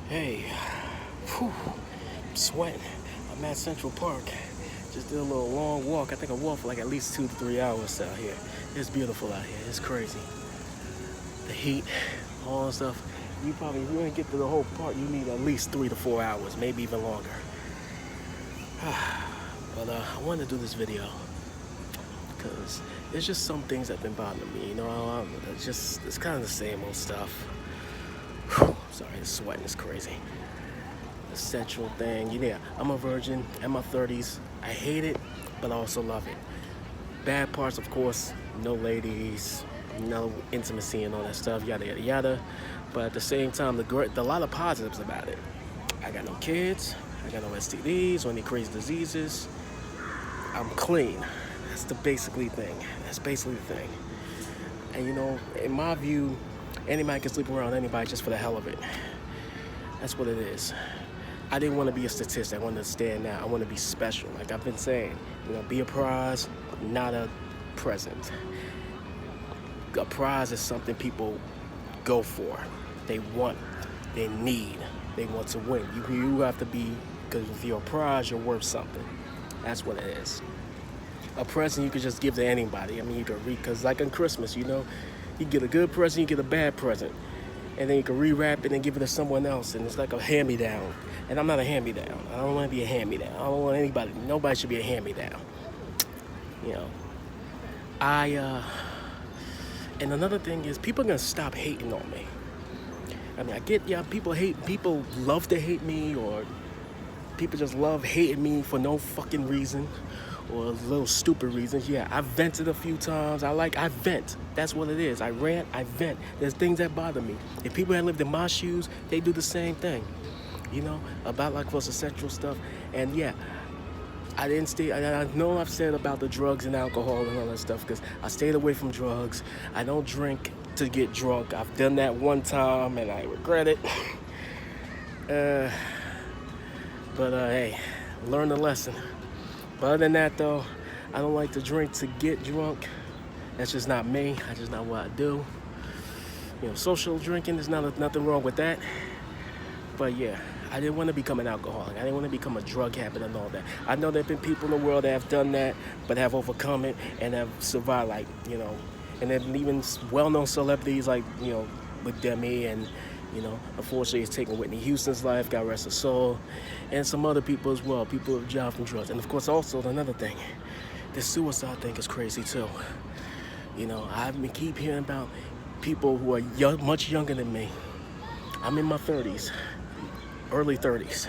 Hey, whew, I'm sweating. I'm at Central Park. Just did a little long walk. I think I walked for like at least 2 to 3 hours out here. It's beautiful out here. It's crazy. The heat, all that stuff. If you want to get to the whole park, you need at least 3 to 4 hours, maybe even longer. But I wanted to do this video because there's just some things that have been bothering me. It's kind of the same old stuff. Whew, sorry, the sweating is crazy. The sexual thing. Yeah, I'm a virgin in my 30s. I hate it, but I also love it. Bad parts, of course, no ladies, no intimacy and all that stuff, yada, yada, yada. But at the same time, a lot of positives about it. I got no kids. I got no STDs or any crazy diseases. I'm clean. That's the basically thing. That's basically the thing. And in my view, anybody can sleep around anybody just for the hell of it. That's what it is. I didn't want to be a statistic. I wanted to stand out. I want to be special. Like I've been saying, be a prize, not a present. A prize is something people go for. They want, they need, they want to win. You have to be, because if you're a prize, you're worth something. That's what it is. A present you could just give to anybody. I mean, you could because like on Christmas, you get a good present, you get a bad present. And then you can rewrap it and give it to someone else, and it's like a hand-me-down. And I'm not a hand-me-down. I don't want to be a hand-me-down. I don't want nobody should be a hand-me-down. And another thing is, people are going to stop hating on me. I mean, people love to hate me, or people just love hating me for no fucking reason, or little stupid reasons. Yeah, I've vented a few times. I vent. That's what it is. I rant, I vent. There's things that bother me. If people that lived in my shoes, they do the same thing. About like for the sexual stuff. And yeah, I didn't stay. I know I've said about the drugs and alcohol and all that stuff because I stayed away from drugs. I don't drink to get drunk. I've done that one time and I regret it. But hey, learn the lesson. But other than that, though, I don't like to drink to get drunk. That's just not me. That's just not what I do. Social drinking, there's nothing wrong with that. But yeah, I didn't want to become an alcoholic. I didn't want to become a drug habit and all that. I know there have been people in the world that have done that, but have overcome it and have survived, and then even well-known celebrities with Demi and, unfortunately it's taken Whitney Houston's life, God rest her soul, and some other people as well, people who died from drugs. And of course also another thing, the suicide thing is crazy too. I keep hearing about people who are much younger than me. I'm in my 30s, early 30s.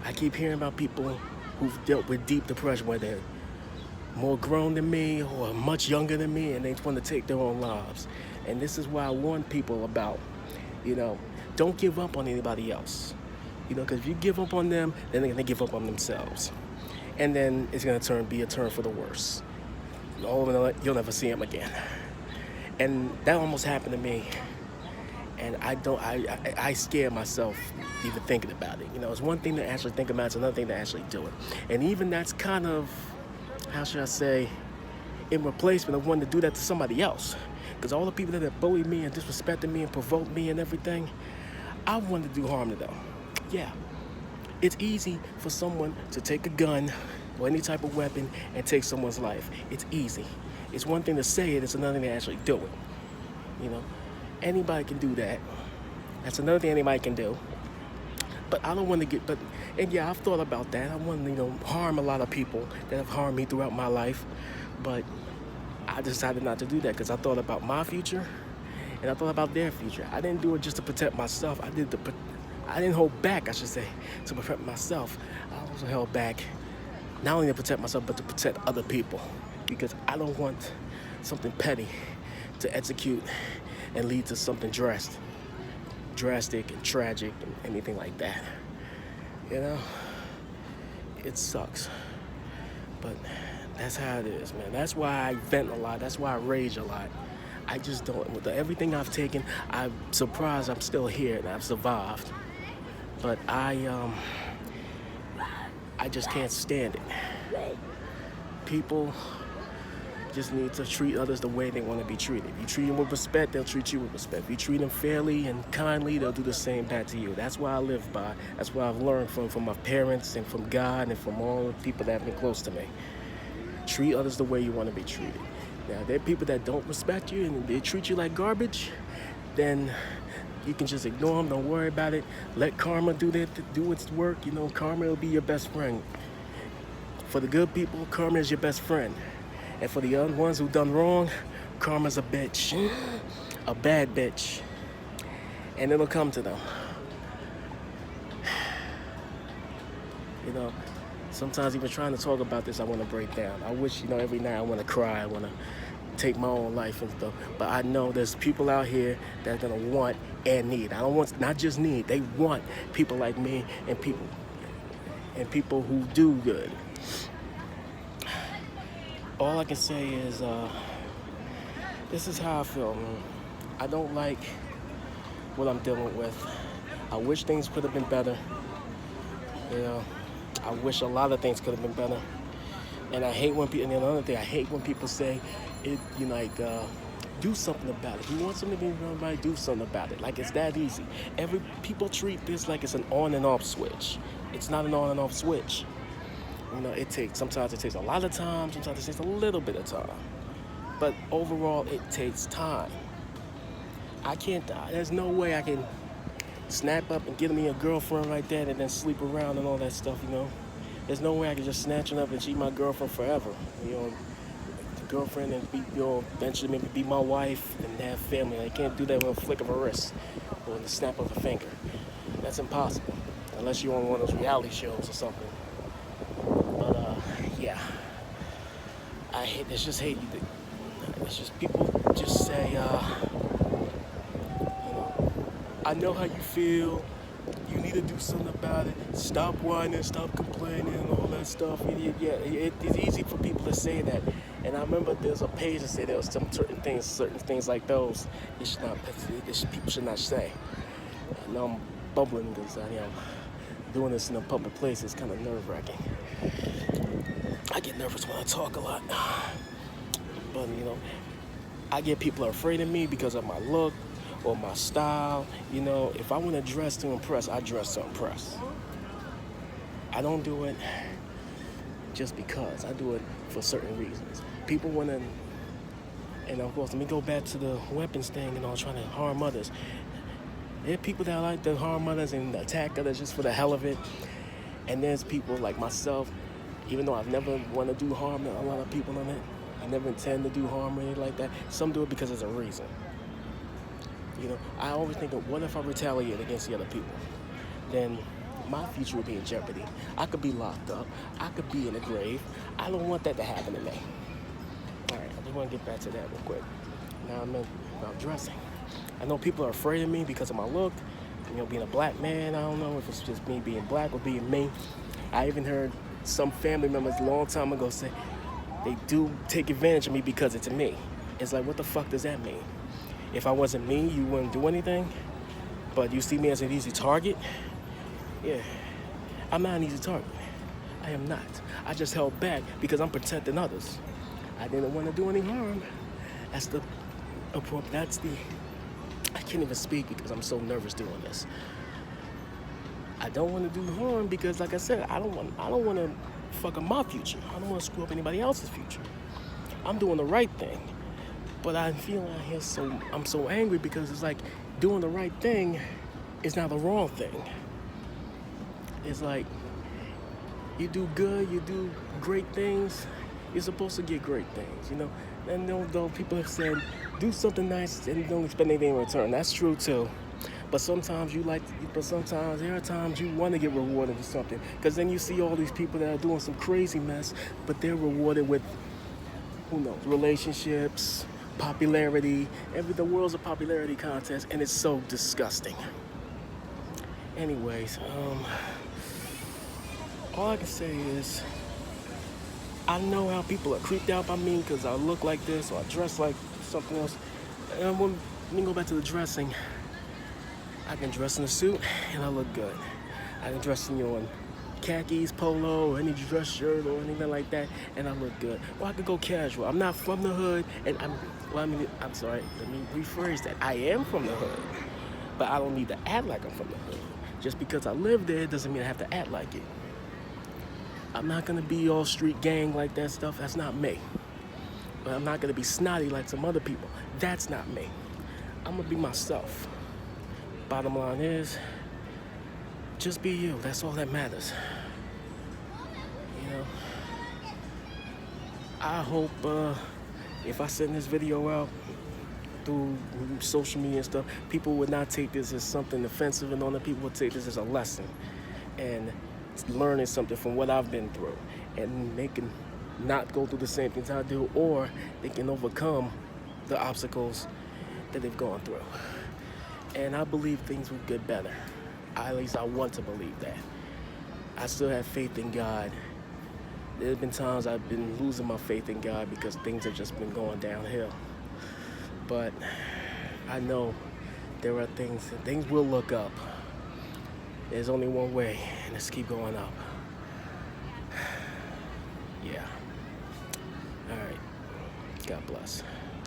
I keep hearing about people who've dealt with deep depression, where they're more grown than me or much younger than me, and they want to take their own lives. And this is why I warn people about, don't give up on anybody else. Because if you give up on them, then they're going to give up on themselves. And then it's going to be a turn for the worse. You'll never see them again. And that almost happened to me. And I scare myself even thinking about it. It's one thing to actually think about it, it's another thing to actually do it. And even that's kind of, how should I say, in replacement of wanting to do that to somebody else. Because all the people that have bullied me and disrespected me and provoked me and everything, I wanted to do harm to them. Yeah. It's easy for someone to take a gun or any type of weapon and take someone's life. It's easy. It's one thing to say it, it's another thing to actually do it. Anybody can do that. That's another thing anybody can do. But I don't want to and yeah, I've thought about that. I want to, harm a lot of people that have harmed me throughout my life. But I decided not to do that because I thought about my future and I thought about their future. I didn't do it just to protect myself. I didn't hold back, I should say, to protect myself. I also held back not only to protect myself, but to protect other people. Because I don't want something petty to execute and lead to something drastic and tragic and anything like that. It sucks. But that's how it is, man. That's why I vent a lot. That's why I rage a lot. I just don't, with everything I've taken, I'm surprised I'm still here and I've survived. But I just can't stand it. People just need to treat others the way they want to be treated. If you treat them with respect, they'll treat you with respect. If you treat them fairly and kindly, they'll do the same back to you. That's what I live by. That's what I've learned from my parents and from God and from all the people that have been close to me. Treat others the way you want to be treated. Now, there are people that don't respect you and they treat you like garbage, then you can just ignore them. Don't worry about it. Let karma do its work. Karma will be your best friend. For the good people, karma is your best friend. And for the other ones who done wrong, karma's a bitch. A bad bitch. And it'll come to them. Sometimes even trying to talk about this, I want to break down. I wish, every night I want to cry. I want to take my own life and stuff. But I know there's people out here that are going to want and need. I don't want, not just need, they want people like me and people who do good. All I can say is, this is how I feel. I don't like what I'm dealing with. I wish things could have been better. I wish a lot of things could have been better. And I hate when people, and another thing, I hate when people say, do something about it. If you want something to be done right, do something about it. Like it's that easy. People treat this like it's an on and off switch. It's not an on and off switch. Sometimes it takes a lot of time, sometimes it takes a little bit of time. But overall, it takes time. There's no way I can snap up and get me a girlfriend like that and then sleep around and all that stuff, There's no way I can just snatch her up and she's my girlfriend forever, the girlfriend and be, eventually maybe be my wife and have family. I can't do that with a flick of a wrist or the snap of a finger. That's impossible, unless you're on one of those reality shows or something. But, yeah. It's just hate. It's just people just say, I know how you feel. You need to do something about it. Stop whining, stop complaining, and all that stuff. It's easy for people to say that. And I remember there's a page that said there was certain things like those people should not say. And now I'm bubbling because doing this in a public place is kind of nerve-wracking. I get nervous when I talk a lot. But, I get people are afraid of me because of my look or my style. If I want to dress to impress, I dress to impress. I don't do it just because. I do it for certain reasons. People want to, and of course, let me go back to the weapons thing and all, trying to harm others. There are people that like to harm others and attack others just for the hell of it. And there's people like myself, even though I've never want to do harm to a lot of people on it, I never intend to do harm or anything like that. Some do it because there's a reason. I always think of, what if I retaliate against the other people? Then my future would be in jeopardy. I could be locked up. I could be in the grave. I don't want that to happen to me. All right, I just want to get back to that real quick. Now I'm about dressing. I know people are afraid of me because of my look. Being a black man, I don't know if it's just me being black or being me. I even heard some family members a long time ago say they do take advantage of me because it's me. It's like, what the fuck does that mean? If I wasn't me, you wouldn't do anything, but you see me as an easy target? Yeah, I'm not an easy target. I am not. I just held back because I'm protecting others. I didn't want to do any harm. I can't even speak because I'm so nervous doing this. I don't want to do harm because, like I said, I don't want to fuck up my future. I don't want to screw up anybody else's future. I'm doing the right thing. But I feel out here I'm so angry because it's like doing the right thing is now the wrong thing. It's like you do good, you do great things, you're supposed to get great things, And though people have said, do something nice and don't expect anything in return. That's true too. But sometimes there are times you want to get rewarded for something. Because then you see all these people that are doing some crazy mess, but they're rewarded with, who knows, relationships, popularity. The world's a popularity contest, and it's so disgusting. Anyways, all I can say is, I know how people are creeped out by me because I look like this or I dress like something else. And let me go back to the dressing. I can dress in a suit and I look good. I can dress in khakis, polo, or any dress shirt or anything like that, and I look good. Or I could go casual. I'm not from the hood, and I'm sorry, let me rephrase that. I am from the hood, but I don't need to act like I'm from the hood. Just because I live there doesn't mean I have to act like it. I'm not gonna be all street gang like that stuff. That's not me. But I'm not gonna be snotty like some other people. That's not me. I'm gonna be myself. Bottom line is, just be you. That's all that matters. You know, I hope if I send this video out through social media and stuff, people would not take this as something offensive, and other people would take this as a lesson and learning something from what I've been through, and they can not go through the same things I do, or they can overcome the obstacles that they've gone through. And I believe things will get better. At least I want to believe that. I still have faith in God. There's been times I've been losing my faith in God because things have just been going downhill. But I know there are things will look up. There's only one way, and it's keep going up. Yeah. All right. God bless.